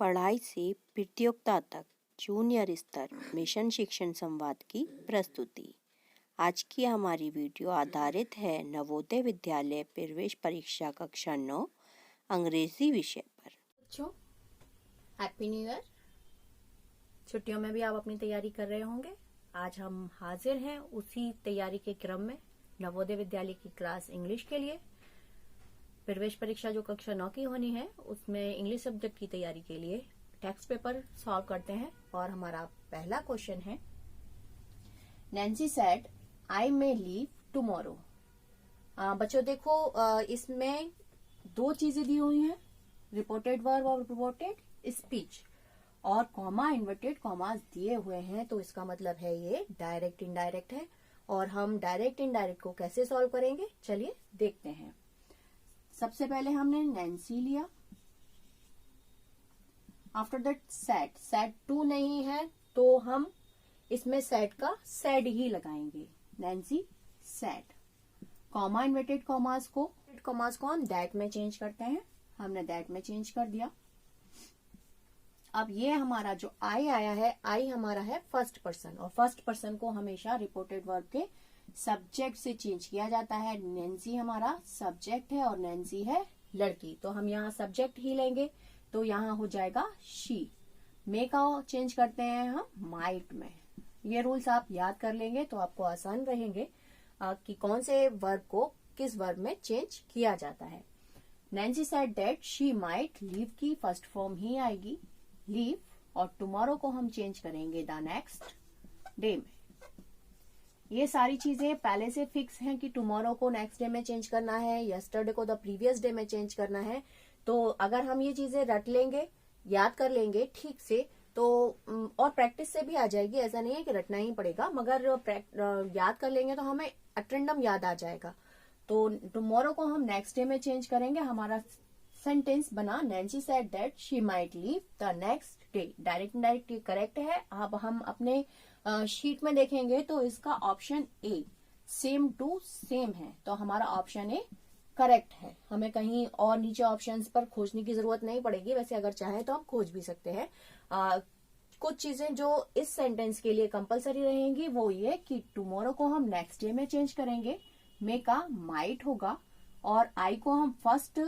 पढ़ाई से प्रतियोगिता तक जूनियर स्तर मिशन शिक्षण संवाद की प्रस्तुति। आज की हमारी वीडियो आधारित है नवोदय विद्यालय प्रवेश परीक्षा कक्षा 9 अंग्रेजी विषय पर। बच्चों, हैप्पी न्यू ईयर। छुट्टियों में भी आप अपनी तैयारी कर रहे होंगे। आज हम हाजिर हैं उसी तैयारी के क्रम में नवोदय विद्यालय की क्लास इंग्लिश के लिए। प्रवेश परीक्षा जो कक्षा 9 की होनी है उसमें इंग्लिश सब्जेक्ट की तैयारी के लिए टेक्स्ट पेपर सॉल्व करते हैं। और हमारा पहला क्वेश्चन है, Nancy said I may leave tomorrow. बच्चों देखो, इसमें दो चीजें दी हुई हैं, रिपोर्टेड वर्ब और रिपोर्टेड स्पीच, और कॉमा इन्वर्टेड कॉमास दिए हुए हैं। तो इसका मतलब है ये डायरेक्ट इनडायरेक्ट है। और हम डायरेक्ट इनडायरेक्ट को कैसे सॉल्व करेंगे, चलिए देखते हैं। सबसे पहले हमने नैन्सी लिया, after that said. Said to नहीं है तो हम इसमें सेड का सेड ही लगाएंगे, Nancy said. Comma inverted commas को हम दैट में चेंज करते हैं, हमने दैट में चेंज कर दिया। अब ये हमारा जो आई आया है, आई हमारा है फर्स्ट पर्सन, और फर्स्ट पर्सन को हमेशा रिपोर्टेड वर्ब के सब्जेक्ट से चेंज किया जाता है। नैन्सी हमारा सब्जेक्ट है और नैन्सी है लड़की, तो हम यहाँ सब्जेक्ट ही लेंगे, तो यहाँ हो जाएगा शी। मे का चेंज करते हैं हम माइट में। ये रूल्स आप याद कर लेंगे तो आपको आसान रहेंगे कि कौन से वर्ब को किस वर्ब में चेंज किया जाता है। Nancy said that she might leave की फर्स्ट फॉर्म ही आएगी लीव, और टुमारो को हम चेंज करेंगे द नेक्स्ट डे में। ये सारी चीजें पहले से फिक्स हैं कि टुमारो को नेक्स्ट डे में चेंज करना है, यस्टरडे को द प्रीवियस डे में चेंज करना है। तो अगर हम ये चीजें रट लेंगे, याद कर लेंगे ठीक से, तो और प्रैक्टिस से भी आ जाएगी। ऐसा नहीं है कि रटना ही पड़ेगा, मगर याद कर लेंगे तो हमें अटेंडम याद आ जाएगा। तो टुमारो को हम नेक्स्ट डे में चेंज करेंगे। हमारा सेंटेंस बना, Nancy said that she might leave the next day. Direct indirect correct है। अब हम अपने शीट में देखेंगे तो इसका option A same to same है, तो हमारा ऑप्शन ए करेक्ट है। हमें कहीं और नीचे ऑप्शंस पर खोजने की जरूरत नहीं पड़ेगी। वैसे अगर चाहे तो हम खोज भी सकते हैं। कुछ चीजें जो इस सेंटेंस के लिए कंपलसरी रहेंगी वो ये कि टुमारो को हम नेक्स्ट डे में चेंज करेंगे, मे का माइट होगा, और आई को हम फर्स्ट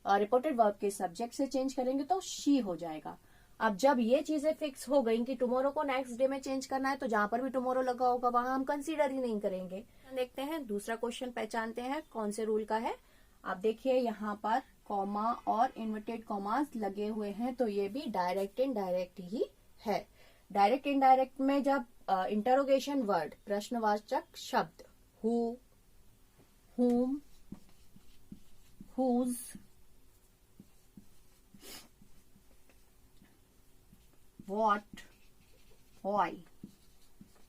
रिपोर्टेड वर्ब के सब्जेक्ट से चेंज करेंगे तो शी हो जाएगा। अब जब ये चीजें फिक्स हो गई कि टुमारो को नेक्स्ट डे में चेंज करना है, तो जहां पर भी टुमारो लगा होगा वहां हम कंसीडर ही नहीं करेंगे। देखते हैं दूसरा क्वेश्चन, पहचानते हैं कौन से रूल का है। आप देखिए यहाँ पर कॉमा और इन्वर्टेड कॉमास लगे हुए हैं, तो ये भी डायरेक्ट इनडायरेक्ट ही है। डायरेक्ट इनडायरेक्ट में जब इंटरोगेशन वर्ड, प्रश्नवाचक शब्द, हु, हुम, हुज, व्हाट, व्हाई,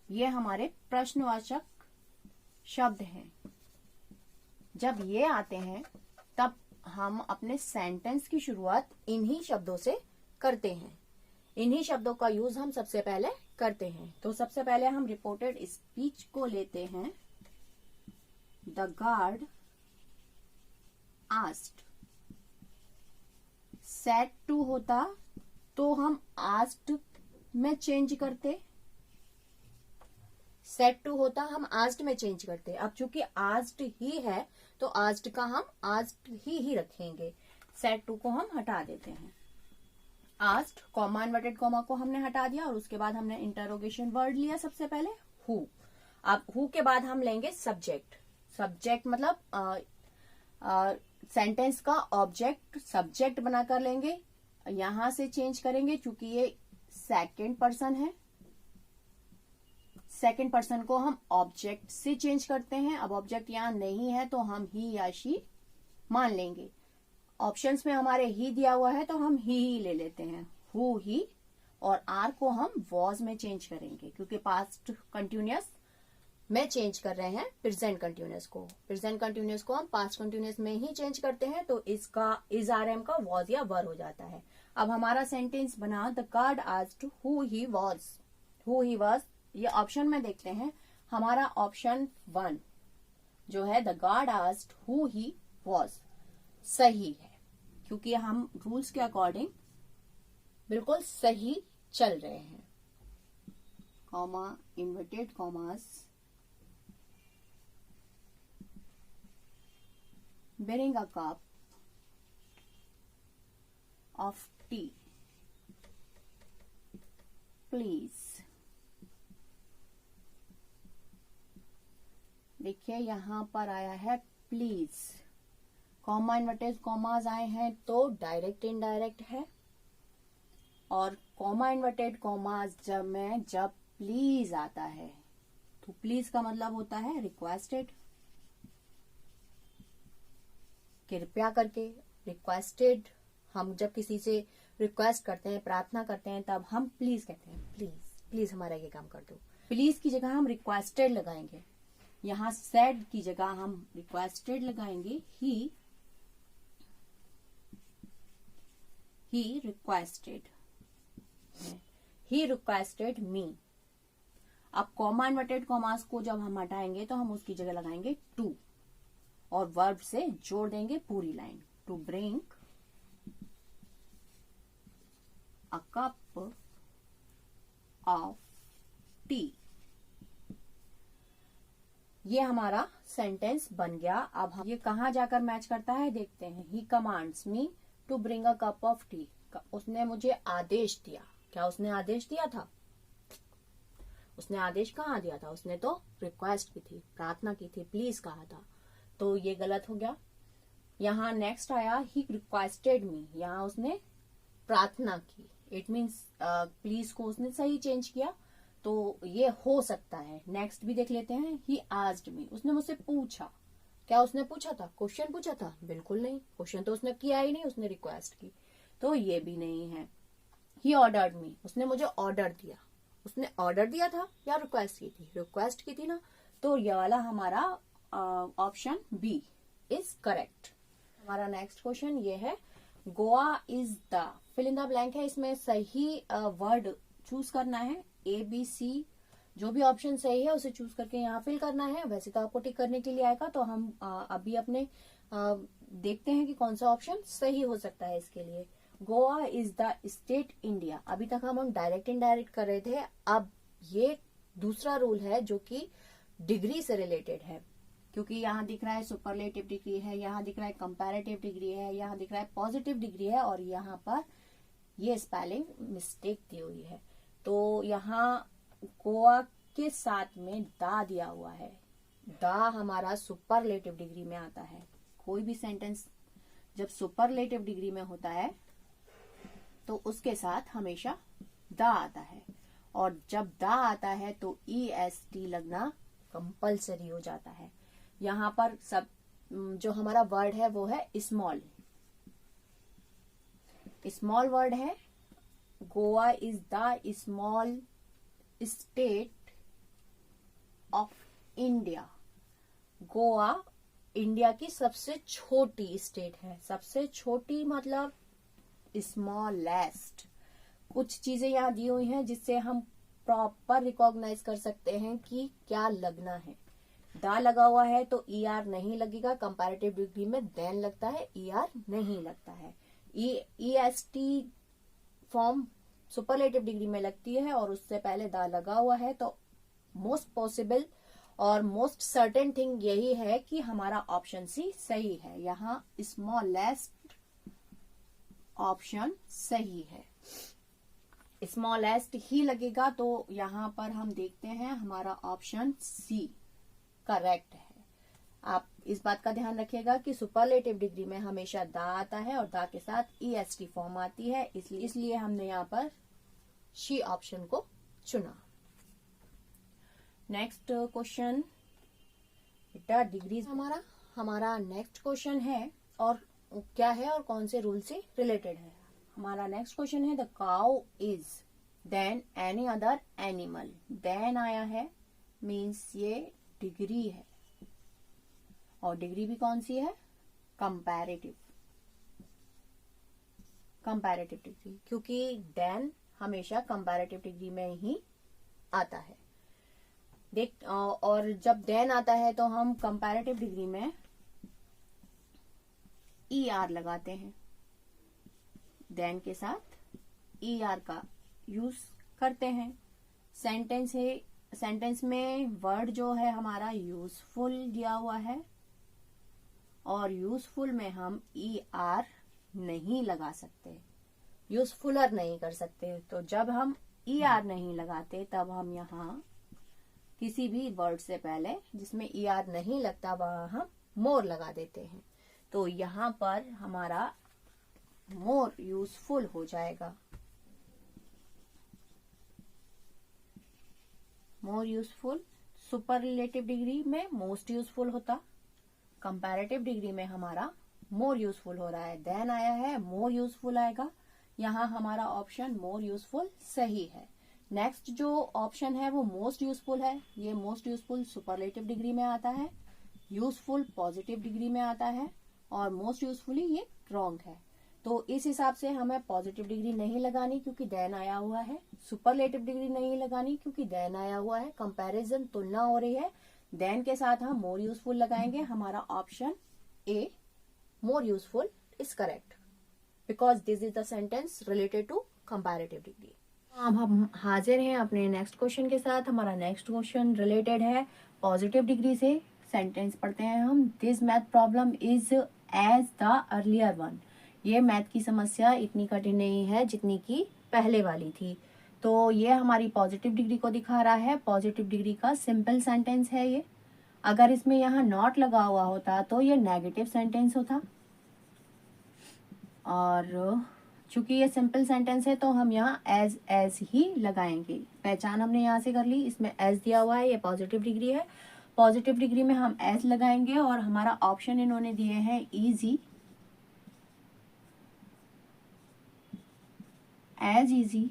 ये हमारे प्रश्नवाचक शब्द हैं। जब ये आते हैं तब हम अपने सेंटेंस की शुरुआत इन्हीं शब्दों से करते हैं। इन्हीं शब्दों का यूज हम सबसे पहले करते हैं। तो सबसे पहले हम रिपोर्टेड स्पीच को लेते हैं। The guard asked, said to होता तो हम आस्क्ड में चेंज करते, सेड टू होता हम आस्क्ड में चेंज करते। अब चूंकि आस्क्ड ही है तो आस्क्ड का हम आस्क्ड ही रखेंगे, सेड टू को हम हटा देते हैं। आस्क्ड, कॉमा इन्वर्टेड कॉमा को हमने हटा दिया, और उसके बाद हमने इंटरोगेशन वर्ड लिया सबसे पहले हु। अब हु के बाद हम लेंगे सब्जेक्ट। सब्जेक्ट मतलब सेंटेंस का ऑब्जेक्ट सब्जेक्ट बनाकर लेंगे, यहां से चेंज करेंगे चूंकि ये सेकेंड पर्सन है। सेकेंड पर्सन को हम ऑब्जेक्ट से चेंज करते हैं। अब ऑब्जेक्ट यहां नहीं है तो हम ही या शी मान लेंगे। ऑप्शंस में हमारे ही दिया हुआ है तो हम ही ले लेते हैं, हु ही। और आर को हम वॉज में चेंज करेंगे क्योंकि पास्ट कंटिन्यूअस में चेंज कर रहे हैं प्रेजेंट कंटिन्यूअस को। प्रेजेंट कंटिन्यूअस को हम पास्ट कंटिन्यूअस में ही चेंज करते हैं, तो इसका इज आर एम का वॉज या वर हो जाता है। अब हमारा सेंटेंस बना, the guard asked who he was. Who he was, ये ऑप्शन में देखते हैं। हमारा ऑप्शन 1 जो है the guard asked who he was सही है, क्योंकि हम रूल्स के अकॉर्डिंग बिल्कुल सही चल रहे हैं। Comma, inverted commas, bring a cup of tea please। देखिए यहां पर आया है प्लीज, कॉमा इन्वर्टेड कॉमास आए हैं तो डायरेक्ट इनडायरेक्ट है, और कॉमा इन्वर्टेड कॉमास जब प्लीज आता है तो प्लीज का मतलब होता है रिक्वेस्टेड, कृपया करके, रिक्वेस्टेड। हम जब किसी से रिक्वेस्ट करते हैं, प्रार्थना करते हैं, तब हम प्लीज कहते हैं, प्लीज प्लीज हमारा ये काम कर दो। प्लीज की जगह हम रिक्वेस्टेड लगाएंगे, यहाँ सेड की जगह हम रिक्वेस्टेड लगाएंगे। ही रिक्वेस्टेड मी। अब कॉमा इन्वर्टेड कॉमास को जब हम हटाएंगे तो हम उसकी जगह लगाएंगे टू, और वर्ब से जोड़ देंगे पूरी line. To bring a cup of tea. ये हमारा सेंटेंस बन गया। अब हम ये कहाँ जाकर मैच करता है देखते हैं। He commands me to bring a cup of tea. उसने मुझे आदेश दिया। क्या उसने आदेश दिया था? उसने आदेश कहाँ दिया था? उसने तो रिक्वेस्ट की थी, प्रार्थना की थी, प्लीज कहा था, तो ये गलत हो गया। यहाँ नेक्स्ट आया ही रिक्वेस्टेड मी, यहाँ उसने प्रार्थना की। इट मीन्स प्लीज को उसने सही चेंज किया, तो ये हो सकता है। नेक्स्ट भी देख लेते हैं। ही आस्क्ड मी, उसने मुझसे पूछा। क्या उसने पूछा था? क्वेश्चन पूछा था? बिल्कुल नहीं, क्वेश्चन तो उसने किया ही नहीं, उसने रिक्वेस्ट की, तो ये भी नहीं है। ही ऑर्डर्ड मी, उसने मुझे ऑर्डर दिया। उसने ऑर्डर दिया था या रिक्वेस्ट की थी? रिक्वेस्ट की थी ना, तो ये वाला हमारा ऑप्शन बी इज करेक्ट। हमारा नेक्स्ट क्वेश्चन ये है, Goa is the, fill in the blank है, इसमें सही वर्ड चूज करना है। ए बी सी जो भी ऑप्शन सही है उसे चूज करके यहाँ फिल करना है। वैसे तो आपको टिक करने के लिए आएगा, तो हम अभी अपने देखते हैं कि कौन सा ऑप्शन सही हो सकता है इसके लिए। Goa is the state India. अभी तक हम डायरेक्ट इनडायरेक्ट कर रहे थे, अब ये दूसरा रूल है जो कि डिग्री से रिलेटेड है, क्योंकि यहाँ दिख रहा है सुपरलेटिव डिग्री है, यहाँ दिख रहा है कंपैरेटिव डिग्री है, यहाँ दिख रहा है पॉजिटिव डिग्री है, और यहाँ पर ये स्पेलिंग मिस्टेक दी हुई है। तो यहाँ गोवा के साथ में दा दिया हुआ है। दा हमारा सुपरलेटिव डिग्री में आता है। कोई भी सेंटेंस जब सुपरलेटिव डिग्री में होता है तो उसके साथ हमेशा दा आता है, और जब दा आता है तो EST लगना कंपलसरी हो जाता है। यहाँ पर सब जो हमारा वर्ड है वो है स्मॉल। स्मॉल वर्ड है। Goa is the small state of India. Goa India की सबसे छोटी स्टेट है। सबसे छोटी मतलब स्मॉलेस्ट। कुछ चीजें यहाँ दी हुई हैं जिससे हम प्रॉपर रिकॉग्नाइज कर सकते हैं कि क्या लगना है। दा लगा हुआ है तो ER नहीं लगेगा। कंपैरेटिव डिग्री में देन लगता है, ER नहीं लगता है। EST फॉर्म सुपरलेटिव डिग्री में लगती है, और उससे पहले दा लगा हुआ है, तो मोस्ट पॉसिबल और मोस्ट सर्टेन थिंग यही है कि हमारा ऑप्शन सी सही है। यहाँ स्मॉलेस्ट ऑप्शन सही है। स्मॉलेस्ट ही लगेगा, तो यहाँ पर हम देखते हैं हमारा ऑप्शन सी करेक्ट है। आप इस बात का ध्यान रखिएगा कि सुपरलेटिव डिग्री में हमेशा दा आता है और दा के साथ EST फॉर्म आती है, इसलिए हमने यहाँ पर सी ऑप्शन को चुना। नेक्स्ट क्वेश्चन, बेटा डिग्री हमारा नेक्स्ट क्वेश्चन है, और क्या है और कौन से रूल से रिलेटेड है। हमारा नेक्स्ट क्वेश्चन है, the cow is than any other animal. Than आया है मीन्स ये डिग्री है, और डिग्री भी कौन सी है? कंपैरेटिव डिग्री, क्योंकि देन हमेशा कंपैरेटिव डिग्री में ही आता है। देख, और जब देन आता है तो हम कंपैरेटिव डिग्री में ER लगाते हैं। देन के साथ ER का यूज करते हैं। सेंटेंस में वर्ड जो है हमारा यूजफुल दिया हुआ है और यूजफुल में हम ER नहीं लगा सकते, यूजफुलर नहीं कर सकते। तो जब हम ER नहीं लगाते तब हम यहाँ किसी भी वर्ड से पहले जिसमें ER नहीं लगता वहां हम मोर लगा देते हैं। तो यहाँ पर हमारा मोर यूजफुल हो जाएगा। मोर यूजफुल सुपरलेटिव डिग्री में मोस्ट यूजफुल होता, कंपैरेटिव डिग्री में हमारा मोर यूजफुल हो रहा है, देन आया है मोर यूजफुल आएगा। यहाँ हमारा ऑप्शन मोर यूजफुल सही है। नेक्स्ट जो ऑप्शन है वो मोस्ट यूजफुल है। ये मोस्ट यूजफुल सुपरलेटिव डिग्री में आता है, यूजफुल पॉजिटिव डिग्री में आता है और मोस्ट यूजफुली ये रॉन्ग है। तो इस हिसाब से हमें पॉजिटिव डिग्री नहीं लगानी क्योंकि देन आया हुआ है, सुपरलेटिव डिग्री नहीं लगानी क्योंकि देन आया हुआ है, कंपैरिजन तुलना हो रही है, देन के साथ हम मोर यूजफुल लगाएंगे। हमारा option A more useful is correct because this is the sentence related to comparative degree. अब हम हाजिर हैं अपने नेक्स्ट क्वेश्चन के साथ। हमारा नेक्स्ट क्वेश्चन रिलेटेड है पॉजिटिव डिग्री से। सेंटेंस पढ़ते हैं हम। This math problem is as the earlier one. ये मैथ की समस्या इतनी कठिन नहीं है जितनी की पहले वाली थी। तो ये हमारी पॉजिटिव डिग्री को दिखा रहा है। पॉजिटिव डिग्री का सिंपल सेंटेंस है ये। अगर इसमें यहाँ नॉट लगा हुआ होता तो ये नेगेटिव सेंटेंस होता, और चूंकि ये सिंपल सेंटेंस है तो हम यहाँ एज ही लगाएंगे। पहचान हमने यहाँ से कर ली, इसमें एज दिया हुआ है, ये पॉजिटिव डिग्री है। पॉजिटिव डिग्री में हम एज लगाएंगे और हमारा ऑप्शन इन्होंने दिए हैं इजी, एज इजी।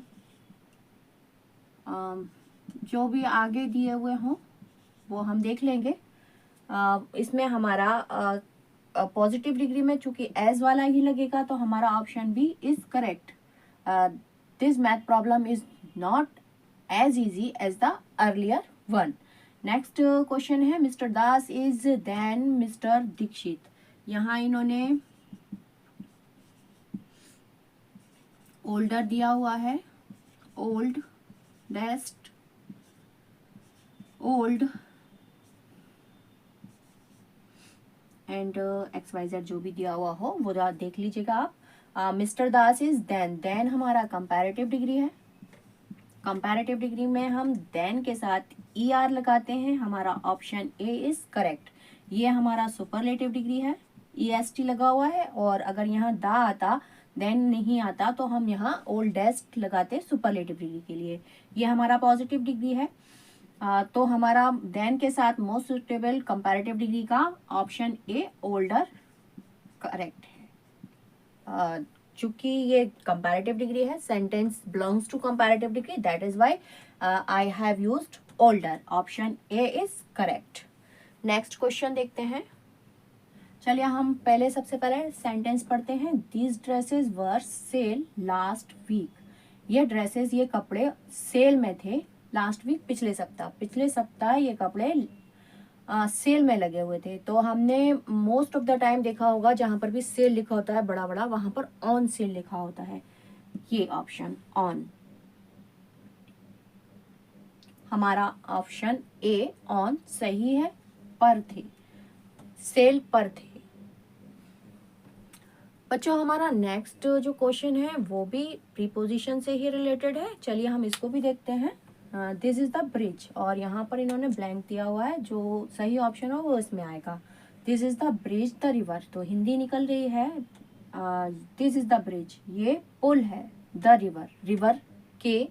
जो भी आगे दिए हुए हों वो हम देख लेंगे। इसमें हमारा पॉजिटिव डिग्री में चूंकि एज वाला ही लगेगा तो हमारा option B is correct. This math problem is not as easy as the earlier one. Next question है mister Das is then mister Dixit. यहाँ इन्होंने ओल्डर दिया हुआ है, oldest old and XYZ जो भी दिया हुआ हो वो देख लीजिएगा आप। मिस्टर दास इज देन हमारा कंपैरेटिव डिग्री है। कंपैरेटिव डिग्री में हम देन के साथ ER लगाते हैं। हमारा ऑप्शन ए इज करेक्ट। ये हमारा सुपरलेटिव डिग्री है, EST लगा हुआ है, और अगर यहाँ दा आता देन नहीं आता तो हम यहाँ ओल्डेस्ट लगाते सुपरलेटिव डिग्री के लिए। ये हमारा पॉजिटिव डिग्री है। तो हमारा देन के साथ मोस्ट सुटेबल कंपैरेटिव डिग्री का ऑप्शन ए ओल्डर करेक्ट है। चूंकि ये कंपैरेटिव डिग्री है, sentence belongs to comparative degree, that is why I have used older. Option A is correct. Next question देखते हैं। चलिए हम पहले सबसे पहले सेंटेंस पढ़ते हैं। These dresses were sell last week. ये ड्रेसेस, ये कपड़े सेल में थे लास्ट वीक, पिछले सप्ताह ये कपड़े सेल में लगे हुए थे। तो हमने मोस्ट ऑफ द टाइम देखा होगा जहां पर भी सेल लिखा होता है बड़ा बड़ा, वहां पर ऑन सेल लिखा होता है। ये ऑप्शन ऑन, हमारा ऑप्शन ए ऑन सही है। पर थे, सेल पर थे। बच्चों हमारा नेक्स्ट जो क्वेश्चन है वो भी प्रीपोजिशन से ही रिलेटेड है। चलिए हम इसको भी देखते हैं। दिस इज द ब्रिज, और यहाँ पर इन्होंने ब्लैंक दिया हुआ है, जो सही ऑप्शन हो वो इसमें आएगा। This is the bridge the river, तो हिंदी निकल रही है। दिस इज द ब्रिज, ये पुल है। द रिवर, रिवर के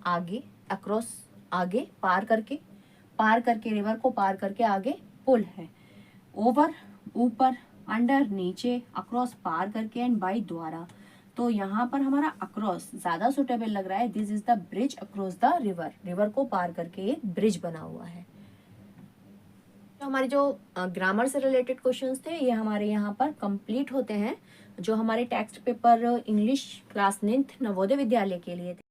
आगे, अक्रॉस आगे, पार करके रिवर को पार करके आगे पुल है। ओवर ऊपर, अंडर नीचे, अक्रॉस पार करके, एंड बाई द्वारा। तो यहाँ पर हमारा अक्रॉस ज्यादा सुटेबल लग रहा है। This is the bridge across the river, river को पार करके एक ब्रिज बना हुआ है। तो हमारे जो ग्रामर से रिलेटेड क्वेश्चंस थे ये हमारे यहाँ पर कंप्लीट होते हैं, जो हमारे text paper English class 9th Navodaya Vidyalaya के लिए थे।